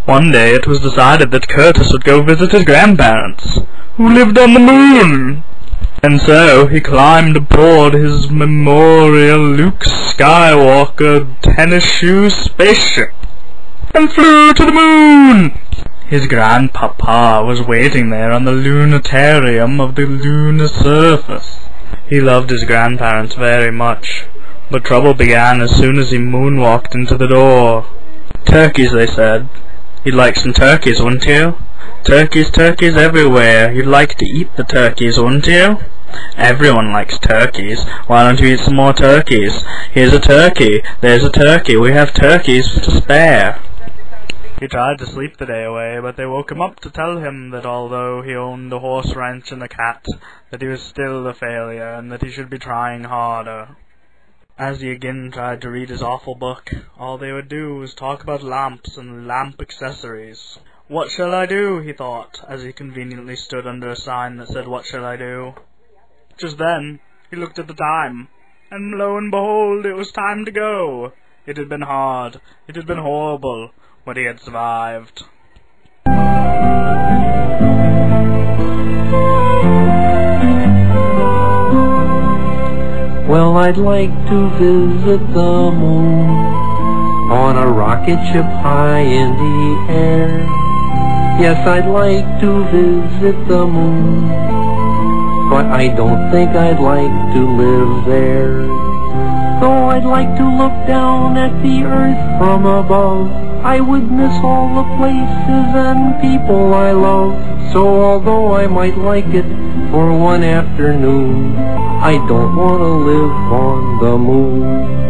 One day it was decided that Curtis would go visit his grandparents, who lived on the moon. And so he climbed aboard his memorial Luke Skywalker tennis shoe spaceship and flew to the moon. His grandpapa was waiting there on the lunatarium of the lunar surface. He loved his grandparents very much, but trouble began as soon as he moonwalked into the door. Turkeys, they said. You'd like some turkeys, wouldn't you? Turkeys, turkeys everywhere. You'd like to eat the turkeys, wouldn't you? Everyone likes turkeys. Why don't you eat some more turkeys? Here's a turkey. There's a turkey. We have turkeys to spare. He tried to sleep the day away, but they woke him up to tell him that although he owned a horse ranch and a cat, that he was still a failure, and that he should be trying harder. As he again tried to read his awful book, all they would do was talk about lamps and lamp accessories. What shall I do, he thought, as he conveniently stood under a sign that said, "What shall I do?" Just then, he looked at the time, and lo and behold, it was time to go. It had been hard, it had been horrible, but he had survived. Well, I'd like to visit the moon on a rocket ship high in the air. Yes, I'd like to visit the moon, but I don't think I'd like to live there. Though I'd like to look down at the earth from above, I would miss all the places and people I love. So although I might like it for one afternoon, I don't want to live on the moon.